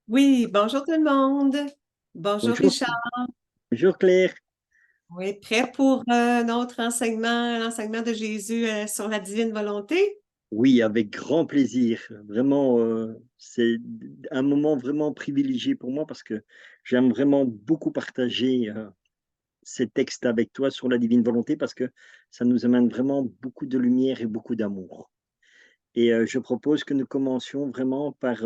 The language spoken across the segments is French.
Oui, bonjour tout le monde. Bonjour Bonjour, Richard. bonjour Claire. Oui, prêt pour notre enseignement, l'enseignement de Jésus sur la divine volonté? Oui, avec grand plaisir. Vraiment, c'est un moment vraiment privilégié pour moi parce que j'aime vraiment beaucoup partager ces textes avec toi sur la divine volonté parce que ça nous amène vraiment beaucoup de lumière et beaucoup d'amour. Et je propose que nous commencions vraiment par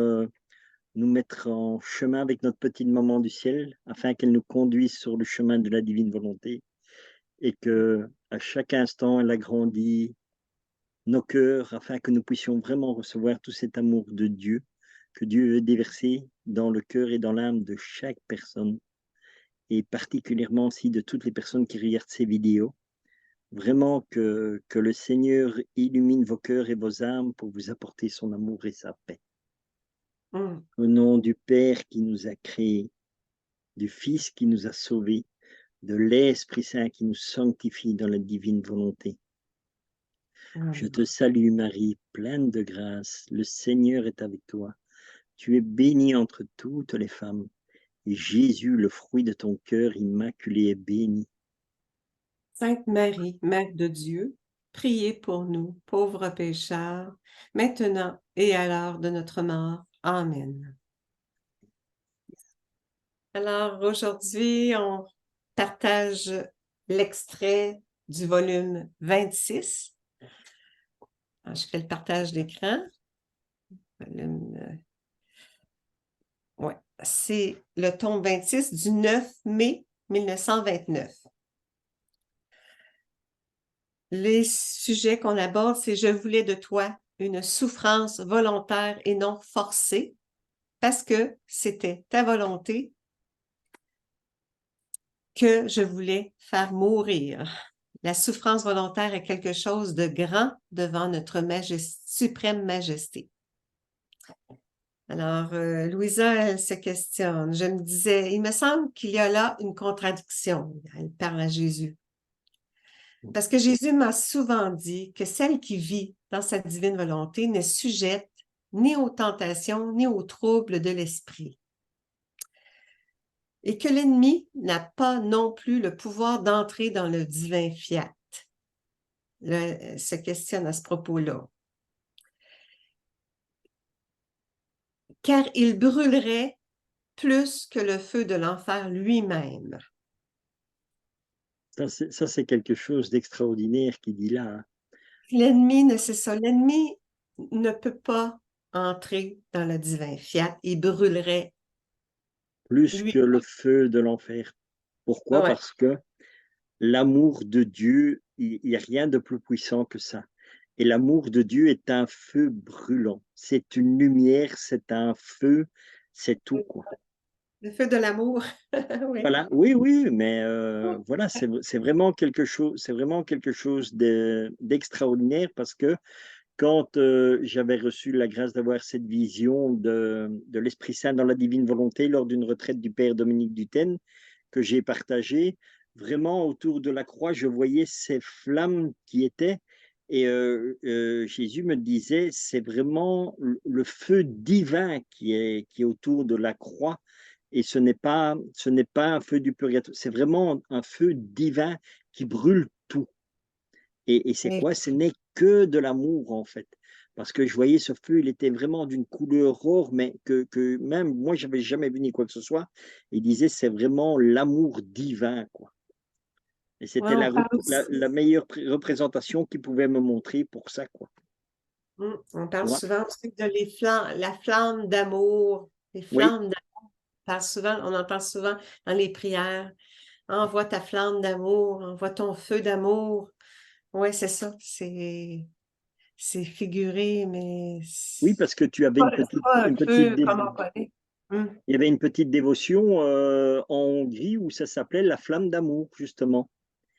nous mettre en chemin avec notre petite maman du ciel afin qu'elle nous conduise sur le chemin de la divine volonté et que à chaque instant elle agrandit nos cœurs afin que nous puissions vraiment recevoir tout cet amour de Dieu que Dieu veut déverser dans le cœur et dans l'âme de chaque personne et particulièrement aussi de toutes les personnes qui regardent ces vidéos. Vraiment que le Seigneur illumine vos cœurs et vos âmes pour vous apporter son amour et sa paix. Hmm. Au nom du Père qui nous a créés, du Fils qui nous a sauvés, de l'Esprit Saint qui nous sanctifie dans la divine volonté. Je Hmm. te salue Marie, pleine de grâce, le Seigneur est avec toi. Tu es bénie entre toutes les femmes, et Jésus, le fruit de ton cœur immaculé, est béni. Sainte Marie, Mère de Dieu, priez pour nous, pauvres pécheurs, maintenant et à l'heure de notre mort. Amen. Alors aujourd'hui, on partage l'extrait du volume 26. Alors, je fais le partage d'écran. Volume Ouais, c'est le tome 26 du 9 mai 1929. Les sujets qu'on aborde, c'est Je voulais de toi une souffrance volontaire et non forcée, parce que c'était ta volonté que je voulais faire mourir. La souffrance volontaire est quelque chose de grand devant notre suprême majesté. Alors, Louisa, elle se questionne. Je me disais, il me semble qu'il y a là une contradiction. Elle parle à Jésus. Parce que Jésus m'a souvent dit que celle qui vit dans sa divine volonté n'est sujette ni aux tentations, ni aux troubles de l'esprit. Et que l'ennemi n'a pas non plus le pouvoir d'entrer dans le divin fiat. Là, elle se questionne à ce propos-là. Car il brûlerait plus que le feu de l'enfer lui-même. Ça, c'est quelque chose d'extraordinaire qu'il dit là, hein. L'ennemi, c'est ça, l'ennemi ne peut pas entrer dans le divin fiat. Il brûlerait Plus lui. que le feu de l'enfer. Pourquoi? Ouais. Parce que l'amour de Dieu, il n'y a rien de plus puissant que ça. Et l'amour de Dieu est un feu brûlant. C'est une lumière, c'est un feu, c'est tout, quoi. Le feu de l'amour. Oui. Voilà, oui, oui, mais voilà, c'est vraiment quelque chose d'extraordinaire parce que quand j'avais reçu la grâce d'avoir cette vision de l'Esprit Saint dans la divine volonté lors d'une retraite du Père Dominique Dutène que j'ai partagée, vraiment autour de la croix, je voyais ces flammes qui étaient et Jésus me disait, c'est vraiment le feu divin qui est autour de la croix et ce n'est pas un feu du purgatoire, c'est vraiment un feu divin qui brûle tout. Et c'est Et quoi? Ce n'est que de l'amour, en fait. Parce que je voyais ce feu, il était vraiment d'une couleur or, mais que même moi, j'avais jamais vu ni quoi que ce soit. Il disait, c'est vraiment l'amour divin, quoi. Et ouais, c'était on parle aussi, la meilleure représentation qu'il pouvait me montrer pour ça, quoi. on parle Ouais. souvent aussi de la flamme d'amour. Les Oui, flammes d'amour. On en parle souvent dans les prières. Envoie ta flamme d'amour, envoie ton feu d'amour. Oui, c'est ça. C'est figuré, mais oui, parce que tu avais c'est pas un une petite feu comme on connaît. Hum. il y avait une petite dévotion en Hongrie où ça s'appelait la flamme d'amour, justement.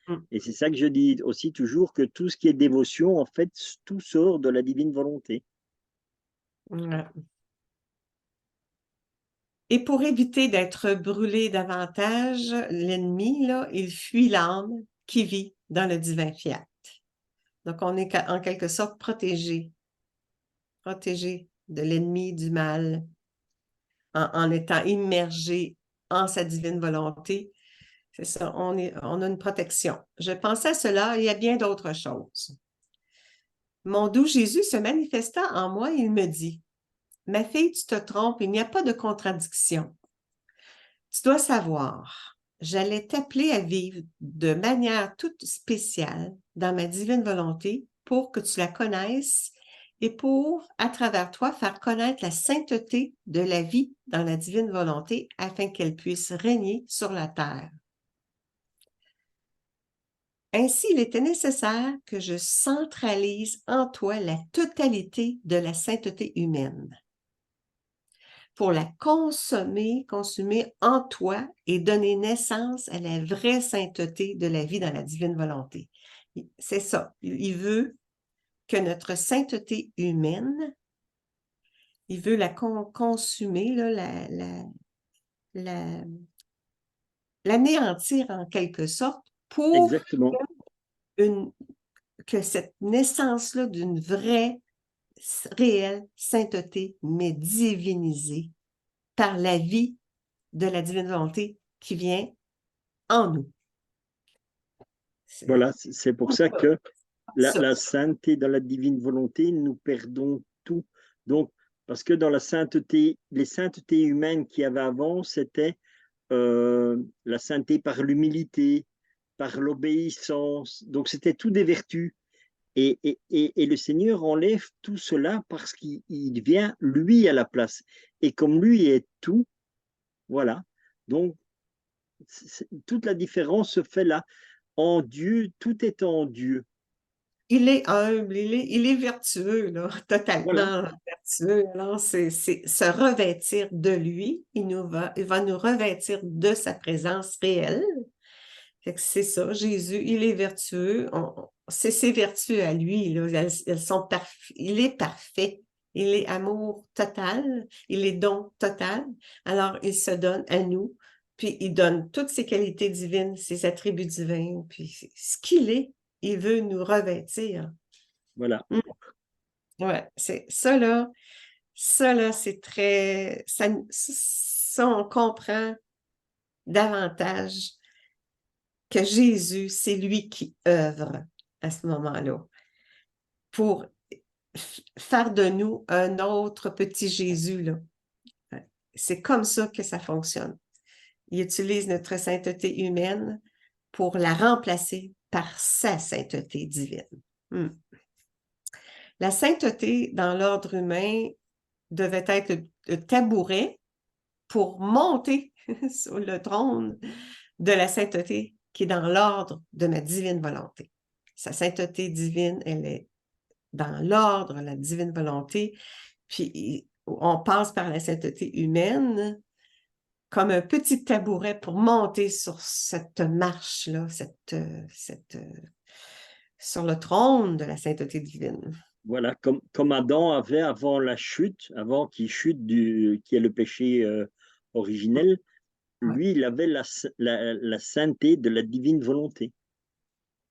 Hum. Et c'est ça que je dis aussi toujours, que tout ce qui est dévotion, en fait, tout sort de la divine volonté. Ouais. Et pour éviter d'être brûlé davantage, l'ennemi, là, il fuit l'âme qui vit dans le divin fiat. Donc, on est en quelque sorte protégé de l'ennemi, du mal. en étant immergé en sa divine volonté. C'est ça, on a une protection. Je pensais à cela, il y a bien d'autres choses. Mon doux Jésus se manifesta en moi et il me dit, « Ma fille, tu te trompes, il n'y a pas de contradiction. Tu dois savoir, j'allais t'appeler à vivre de manière toute spéciale dans ma divine volonté pour que tu la connaisses et pour, à travers toi, faire connaître la sainteté de la vie dans la divine volonté afin qu'elle puisse régner sur la terre. Ainsi, il était nécessaire que je centralise en toi la totalité de la sainteté humaine pour la consumer en toi et donner naissance à la vraie sainteté de la vie dans la divine volonté. C'est ça. Il veut que notre sainteté humaine, il veut la consumer, là, l'anéantir en quelque sorte pour Exactement. que cette naissance-là d'une vraie, réelle sainteté, mais divinisée par la vie de la divine volonté qui vient en nous. Voilà, c'est pour ça que Ça. la sainteté dans la divine volonté, nous perdons tout. Donc, parce que dans la sainteté, les saintetés humaines qu'il y avait avant, c'était la sainteté par l'humilité, par l'obéissance. Donc, c'était tout des vertus. Et le Seigneur enlève tout cela parce qu'il vient, lui, à la place. Et comme lui est tout, voilà. Donc, toute la différence se fait là. En Dieu, tout est en Dieu. Il est humble, il est vertueux, là, Voilà, totalement vertueux. Alors, c'est se revêtir de lui. Il va nous revêtir de sa présence réelle. Fait que c'est ça, Jésus, il est vertueux. C'est ses vertus à lui, là. Elles sont il est parfait. Il est amour total. Il est don total. Alors, il se donne à nous. Puis, il donne toutes ses qualités divines, ses attributs divins. Puis, ce qu'il est, il veut nous revêtir. voilà. Mm. Ouais, c'est ça là, c'est très, ça, on comprend davantage que Jésus, c'est lui qui œuvre à ce moment-là pour faire de nous un autre petit Jésus, là. C'est comme ça que ça fonctionne. Il utilise notre sainteté humaine pour la remplacer par sa sainteté divine. La sainteté dans l'ordre humain devait être le tabouret pour monter sur le trône de la sainteté qui est dans l'ordre de ma divine volonté. Sa sainteté divine, elle est dans l'ordre, la divine volonté, puis on passe par la sainteté humaine comme un petit tabouret pour monter sur cette marche-là, sur le trône de la sainteté divine. Voilà, comme Adam avait avant la chute, avant qu'il chute qui est le péché originel, Ouais. lui, il avait la sainteté de la divine volonté.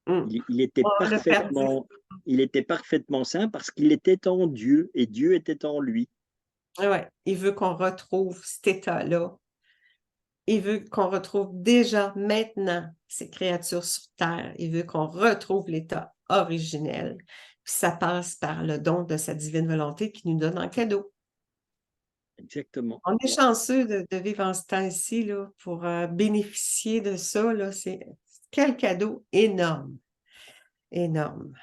Mm. Il était parfaitement saint parce qu'il était en Dieu et Dieu était en lui. Ouais. Il veut qu'on retrouve cet état-là. Il veut qu'on retrouve déjà maintenant ces créatures sur Terre. Il veut qu'on retrouve l'état originel. Puis ça passe par le don de sa divine volonté qu'il nous donne en cadeau. Exactement. On est chanceux de vivre en ce temps-ci là, pour bénéficier de ça. Là, quel cadeau énorme, énorme.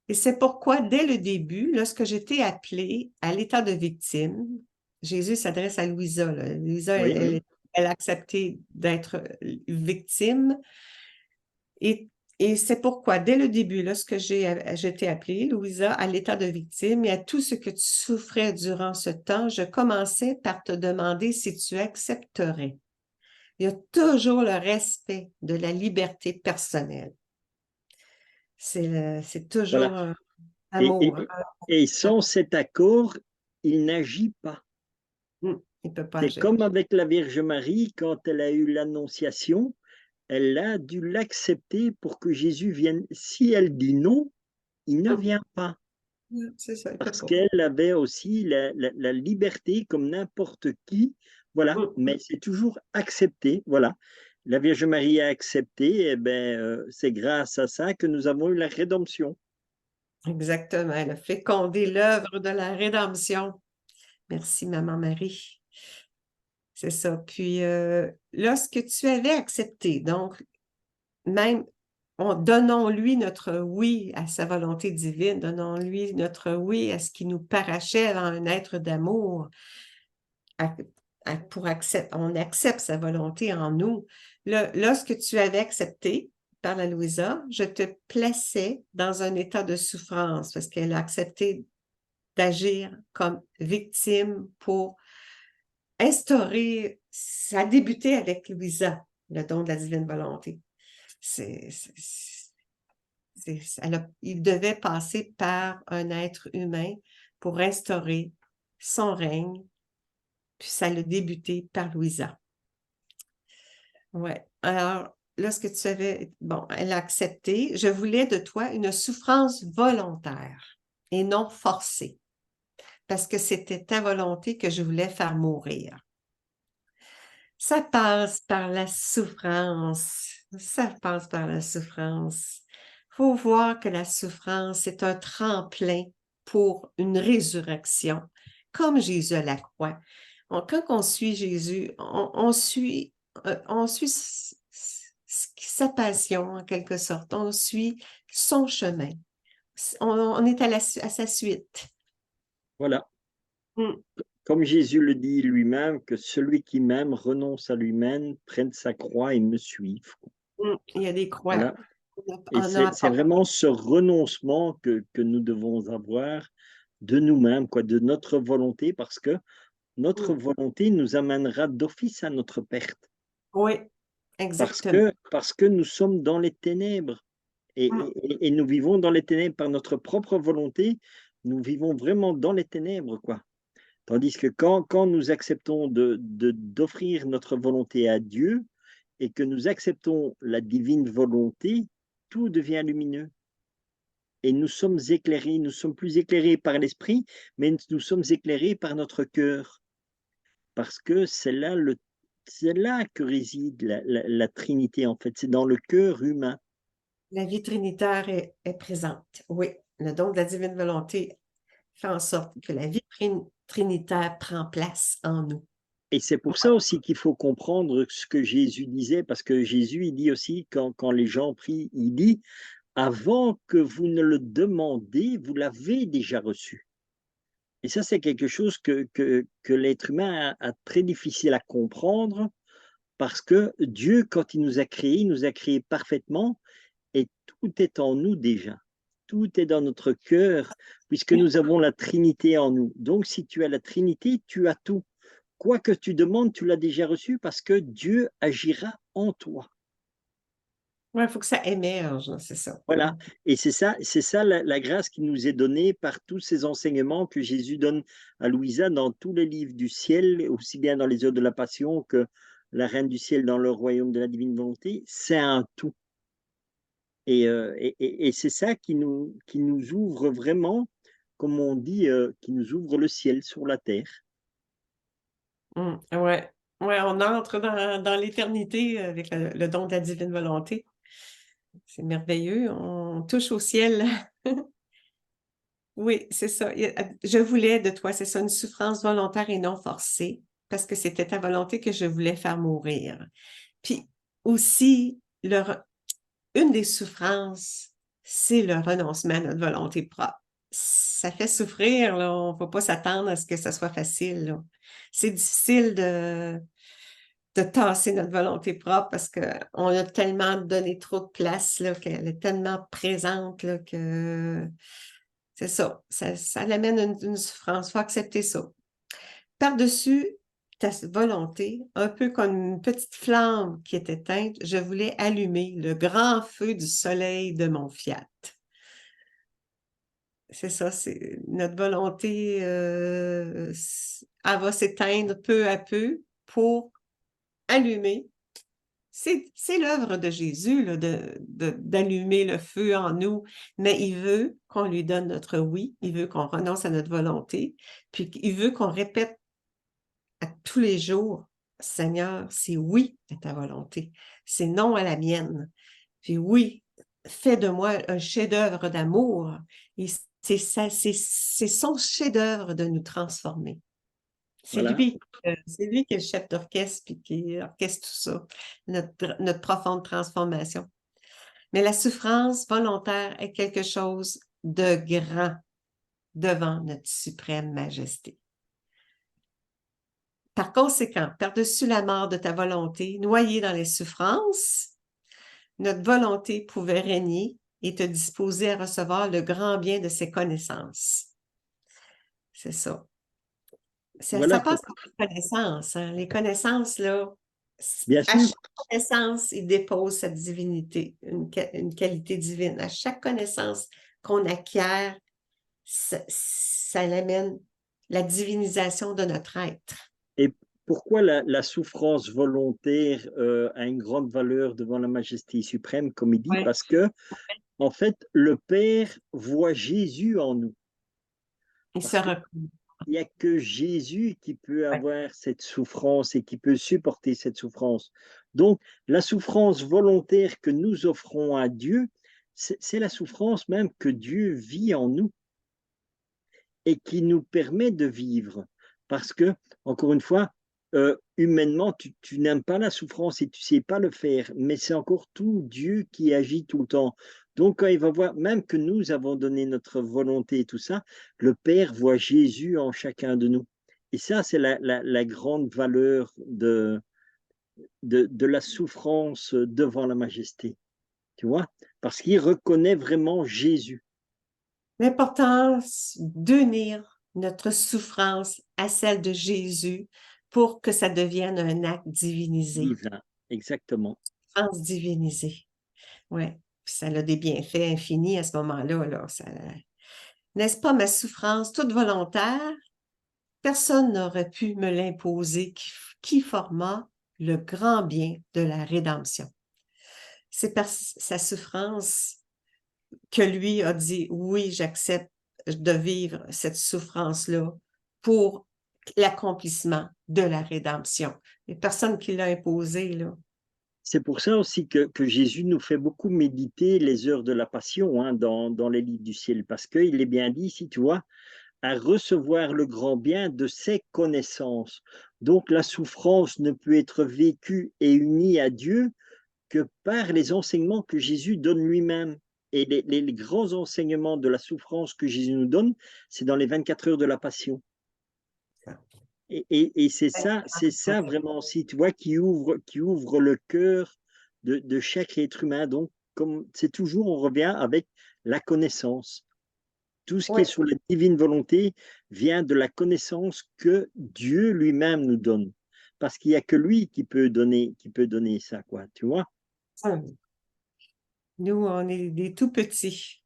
Et c'est pourquoi, dès le début, lorsque j'étais appelée à l'état de victime, Jésus s'adresse à Louisa. Là. Louisa, Oui, elle a accepté d'être victime. Et, et c'est pourquoi, dès le début, lorsque j'ai été appelée, Louisa, à l'état de victime et à tout ce que tu souffrais durant ce temps, je commençais par te demander si tu accepterais. Il y a toujours le respect de la liberté personnelle. C'est voilà. toujours Et, amour. et sans cet accord, il n'agit pas. Il ne peut pas C'est agir. comme avec la Vierge Marie, quand elle a eu l'Annonciation, elle a dû l'accepter pour que Jésus vienne. Si elle dit non, il ne vient pas. C'est ça, il peut parce pas. qu'elle avait aussi la liberté comme n'importe qui, voilà, mais c'est toujours accepté, voilà. La Vierge Marie a accepté, et ben, c'est grâce à ça que nous avons eu la rédemption. Exactement, elle a fécondé l'œuvre de la rédemption. Merci, Maman Marie. C'est ça. Puis, lorsque tu avais accepté, donc, même, donnons-lui notre oui à sa volonté divine, donnons-lui notre oui à ce qui nous parachève en un être d'amour, on accepte sa volonté en nous. Lorsque tu avais accepté par la Louisa, je te plaçais dans un état de souffrance parce qu'elle a accepté d'agir comme victime pour instaurer, ça a débuté avec Louisa, le don de la divine volonté. Il devait passer par un être humain pour instaurer son règne, puis ça a débuté par Louisa. Ouais. Alors, lorsque tu avais, bon, elle a accepté, je voulais de toi une souffrance volontaire et non forcée, parce que c'était ta volonté que je voulais faire mourir. Ça passe par la souffrance. Ça passe par la souffrance. Il faut voir que la souffrance est un tremplin pour une résurrection, comme Jésus à la croix. Quand on suit Jésus, on suit sa passion en quelque sorte. On suit son chemin. On est à sa suite. Voilà. Mm, Comme Jésus le dit lui-même, que celui qui m'aime renonce à lui-même, prenne sa croix et me suive. Il y a des croix. Voilà. Et On a c'est vraiment ce renoncement que nous devons avoir de nous-mêmes, quoi, de notre volonté, parce que notre Mm. volonté nous amènera d'office à notre perte, Oui, exactement. parce que nous sommes dans les ténèbres Mm. et nous vivons dans les ténèbres par notre propre volonté, nous vivons vraiment dans les ténèbres, quoi. Tandis que quand nous acceptons d'offrir notre volonté à Dieu et que nous acceptons la divine volonté, tout devient lumineux. Et nous sommes éclairés, nous sommes plus éclairés par l'esprit, mais nous sommes éclairés par notre cœur. Parce que c'est là que réside la Trinité, en fait, c'est dans le cœur humain. La vie trinitaire est présente. Oui, le don de la divine volonté fait en sorte que la vie trinitaire prend place en nous. Et c'est pour ça aussi qu'il faut comprendre ce que Jésus disait, parce que Jésus, il dit aussi, quand les gens prient, il dit, avant que vous ne le demandez, vous l'avez déjà reçu. Et ça, c'est quelque chose que l'être humain a très difficile à comprendre, parce que Dieu, quand il nous a créés parfaitement, et tout est en nous déjà. Tout est dans notre cœur, puisque Oui, nous avons la Trinité en nous. Donc, si tu as la Trinité, tu as tout. Quoi que tu demandes, tu l'as déjà reçu parce que Dieu agira en toi. il faut que ça émerge, c'est ça. Voilà. Et c'est ça la grâce qui nous est donnée par tous ces enseignements que Jésus donne à Louisa dans tous les livres du ciel, aussi bien dans les œuvres de la Passion que la Reine du ciel dans le royaume de la divine volonté. C'est un tout. Et c'est ça qui nous ouvre vraiment, comme on dit, qui nous ouvre le ciel sur la terre. Ouais. Ouais, on entre dans l'éternité avec le don de la divine volonté. C'est merveilleux. On touche au ciel. Oui, c'est ça. Je voulais de toi, c'est ça, une souffrance volontaire et non forcée, parce que c'était ta volonté que je voulais faire mourir. Puis aussi, une des souffrances, c'est le renoncement à notre volonté propre. Ça fait souffrir, là. On ne peut pas s'attendre à ce que ça soit facile, là. C'est difficile de tasser notre volonté propre parce qu'on a tellement donné trop de place, là, qu'elle est tellement présente, là, que c'est ça. Ça l'amène une souffrance. Il faut accepter ça. Par-dessus ta volonté, un peu comme une petite flamme qui est éteinte, je voulais allumer le grand feu du soleil de mon fiat. C'est ça, c'est notre volonté, elle va s'éteindre peu à peu pour allumer C'est l'œuvre de Jésus là, d'allumer le feu en nous, mais il veut qu'on lui donne notre oui, il veut qu'on renonce à notre volonté, puis il veut qu'on répète à tous les jours, Seigneur, c'est oui à ta volonté, c'est non à la mienne. Puis oui, fais de moi un chef-d'œuvre d'amour. Et c'est son chef-d'œuvre de nous transformer. Voilà. C'est lui qui est le chef d'orchestre puis qui orchestre tout ça, notre profonde transformation. Mais la souffrance volontaire est quelque chose de grand devant notre suprême majesté. Par conséquent, par-dessus la mort de ta volonté, noyée dans les souffrances, notre volonté pouvait régner et te disposer à recevoir le grand bien de ses connaissances. C'est ça. Ça Voilà passe par les connaissances. Hein. Les connaissances, là, bien à sûr. chaque connaissance, il dépose sa divinité, une qualité divine. À chaque connaissance qu'on acquiert, ça amène la divinisation de notre être. Et pourquoi la souffrance volontaire a une grande valeur devant la majesté suprême, comme il dit? Ouais. Parce que, en fait, le Père voit Jésus en nous. Il Parce qu'il n'y a que Jésus qui peut ouais. avoir cette souffrance et qui peut supporter cette souffrance. Donc, la souffrance volontaire que nous offrons à Dieu, c'est la souffrance même que Dieu vit en nous et qui nous permet de vivre. Parce que, encore une fois, humainement, tu n'aimes pas la souffrance et tu ne sais pas le faire, mais c'est encore tout Dieu qui agit tout le temps. Donc, quand il va voir, même que nous avons donné notre volonté et tout ça, le Père voit Jésus en chacun de nous. Et ça, c'est la grande valeur de la souffrance devant la majesté, tu vois, parce qu'il reconnaît vraiment Jésus. L'importance d'unir notre souffrance à celle de Jésus pour que ça devienne un acte divinisé. Divin, exactement. Souffrance divinisée. Oui. Ça a des bienfaits infinis à ce moment-là. Là. N'est-ce pas ma souffrance toute volontaire? Personne n'aurait pu me l'imposer qui forma le grand bien de la rédemption. C'est par sa souffrance que lui a dit, oui, j'accepte de vivre cette souffrance-là pour l'accomplissement de la rédemption. Il n'y a personne qui l'a imposé, là. C'est pour ça aussi que Jésus nous fait beaucoup méditer les heures de la passion hein, dans les livres du ciel, parce qu'il est bien dit ici, tu vois, à recevoir le grand bien de ses connaissances. Donc la souffrance ne peut être vécue et unie à Dieu que par les enseignements que Jésus donne lui-même. Et les grands enseignements de la souffrance que Jésus nous donne, c'est dans les 24 heures de la passion. Et c'est ça vraiment aussi, tu vois, qui ouvre le cœur de chaque être humain. Donc, comme c'est toujours, on revient avec la connaissance. Tout ce qui est Oui, sur la divine volonté vient de la connaissance que Dieu lui-même nous donne. Parce qu'il n'y a que lui qui peut donner ça, quoi, tu vois. nous, on est des tout petits.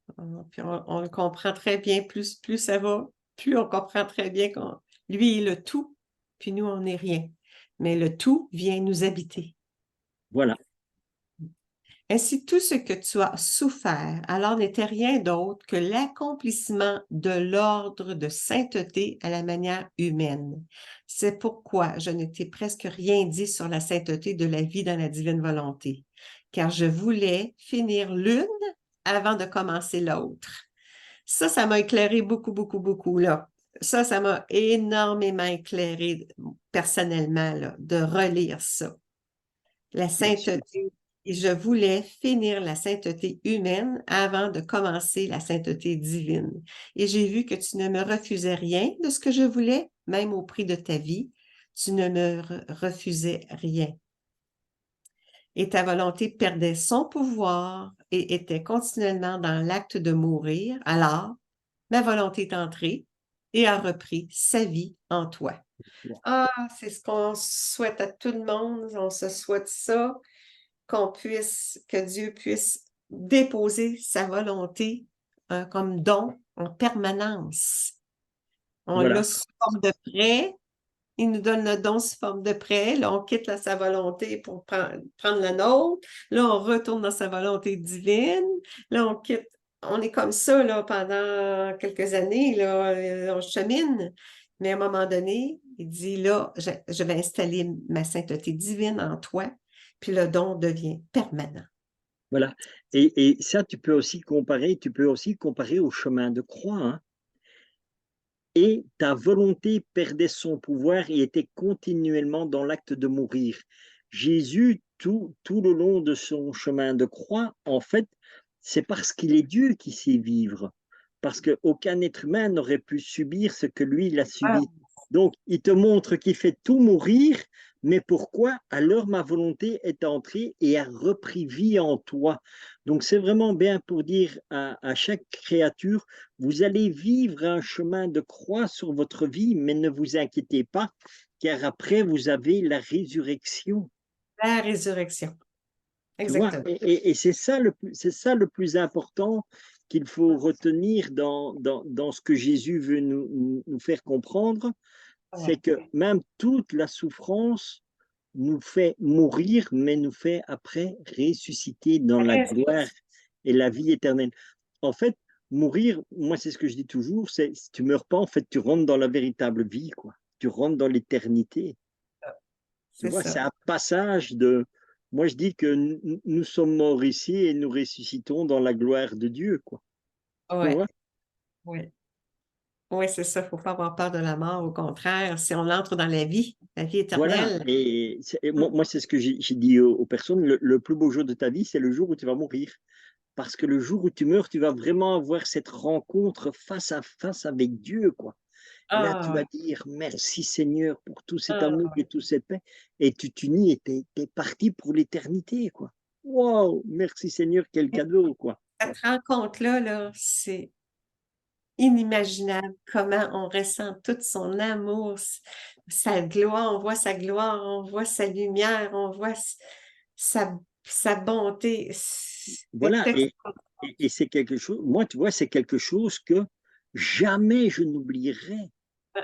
Puis on le comprend très bien. Plus ça va, plus on comprend très bien qu'on lui est le tout, puis nous, on n'est rien. Mais le tout vient nous habiter. Voilà, Ainsi, tout ce que tu as souffert alors n'était rien d'autre que l'accomplissement de l'ordre de sainteté à la manière humaine. C'est pourquoi je ne t'ai presque rien dit sur la sainteté de la vie dans la divine volonté, car je voulais finir l'une avant de commencer l'autre. Ça m'a éclairé beaucoup, beaucoup, beaucoup, là. Ça m'a énormément éclairé personnellement, là, de relire ça. La bien sûr. sainteté, et je voulais finir la sainteté humaine avant de commencer la sainteté divine. Et j'ai vu que tu ne me refusais rien de ce que je voulais, même au prix de ta vie. Tu ne me refusais rien. Et ta volonté perdait son pouvoir et était continuellement dans l'acte de mourir. Alors, ma volonté est entrée et a repris sa vie en toi. Ah, c'est ce qu'on souhaite à tout le monde. On se souhaite ça que Dieu puisse déposer sa volonté comme don en permanence. On l'a Voilà, sous forme de prêt il nous donne le don sous forme de prêt. Là, on quitte sa volonté pour prendre la nôtre. Là, on retourne dans sa volonté divine. Là, on est comme ça là, pendant quelques années. Là, on chemine. Mais à un moment donné, il dit, là, je vais installer ma sainteté divine en toi, puis le don devient permanent. Voilà. Et ça, tu peux aussi comparer au chemin de croix, hein. Et ta volonté perdait son pouvoir et était continuellement dans l'acte de mourir. Jésus, tout le long de son chemin de croix, en fait, c'est parce qu'il est Dieu qui sait vivre. Parce qu'aucun être humain n'aurait pu subir ce que lui, il a Ah, subi. Donc, il te montre qu'il fait tout mourir, mais pourquoi? Alors ma volonté est entrée et a repris vie en toi. Donc, c'est vraiment bien pour dire à chaque créature, vous allez vivre un chemin de croix sur votre vie, mais ne vous inquiétez pas, car après, vous avez la résurrection. la résurrection. Tu vois, Exactement. et c'est ça le plus important qu'il faut retenir dans ce que Jésus veut nous faire comprendre, c'est Ouais. que même toute la souffrance nous fait mourir, mais nous fait après ressusciter dans la gloire et la vie éternelle. En fait, mourir, moi c'est ce que je dis toujours, c'est si tu meurs pas, en fait, tu rentres dans la véritable vie, quoi. Tu rentres dans l'éternité. Tu C'est vois, c'est ça. un passage de. Moi, je dis que nous sommes morts ici et nous ressuscitons dans la gloire de Dieu, quoi. Tu Ouais. vois? Oui. Oui, c'est ça. Il ne faut pas avoir peur de la mort. Au contraire, si on entre dans la vie Voilà. éternelle. Et moi, c'est ce que j'ai dit aux personnes. Le plus beau jour de ta vie, c'est le jour où tu vas mourir. Parce que le jour où tu meurs, tu vas vraiment avoir cette rencontre face à face avec Dieu, quoi. Et là, tu vas Ah, dire merci Seigneur pour tout cet amour ah, et toute cette paix. Et tu t'unis et t'es parti pour l'éternité, quoi. Wow, merci Seigneur, quel cadeau, quoi. cette rencontre-là, là, c'est inimaginable comment on ressent tout son amour, sa gloire, on voit sa gloire, on voit sa lumière, on voit sa bonté. C'est Voilà, extraordinaire. et c'est quelque chose, moi, tu vois, c'est quelque chose que jamais je n'oublierai.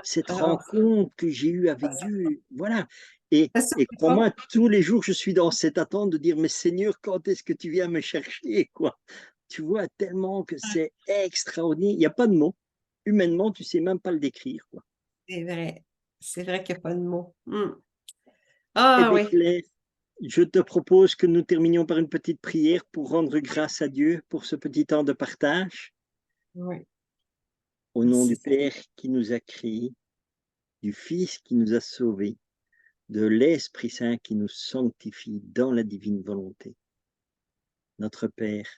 Cette Alors, rencontre que j'ai eue avec Dieu, voilà. Et, ça et s'oublie pas. crois-moi, tous les jours, je suis dans cette attente de dire, mais Seigneur, quand est-ce que tu viens me chercher, quoi? Tu vois, tellement que c'est extraordinaire. Il n'y a pas de mots. Humainement, tu sais même pas le décrire, quoi. C'est vrai. C'est vrai qu'il n'y a pas de mots. Eh Ah bien, oui. Claire, je te propose que nous terminions par une petite prière pour rendre grâce à Dieu pour ce petit temps de partage. Oui. Au nom Merci. du Père qui nous a créés, du Fils qui nous a sauvés, de l'Esprit Saint qui nous sanctifie dans la divine volonté. Notre Père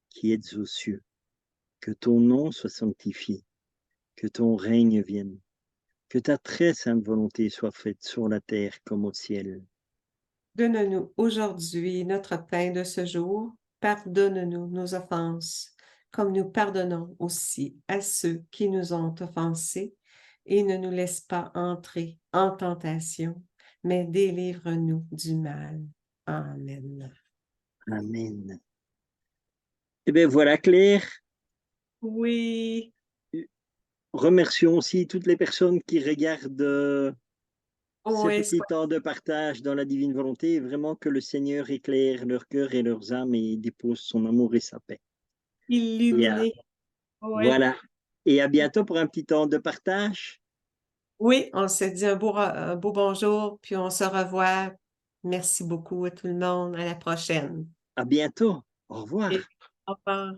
qui êtes aux cieux, que ton nom soit sanctifié, que ton règne vienne, que ta très sainte volonté soit faite sur la terre comme au ciel. Donne-nous aujourd'hui notre pain de ce jour. Pardonne-nous nos offenses, comme nous pardonnons aussi à ceux qui nous ont offensés. Et ne nous laisse pas entrer en tentation, mais délivre-nous du mal. Amen. Amen. Eh bien voilà, Claire. Oui, Remercions aussi toutes les personnes qui regardent ces oui, petits sois temps de partage dans la divine volonté, et vraiment que le Seigneur éclaire leur cœur et leurs âmes et dépose son amour et sa paix. Et illuminé. Oui, voilà. Et à bientôt pour un petit temps de partage. oui, on se dit un beau bonjour, puis on se revoit. Merci beaucoup à tout le monde. À la prochaine. À bientôt. Au Et revoir. au revoir.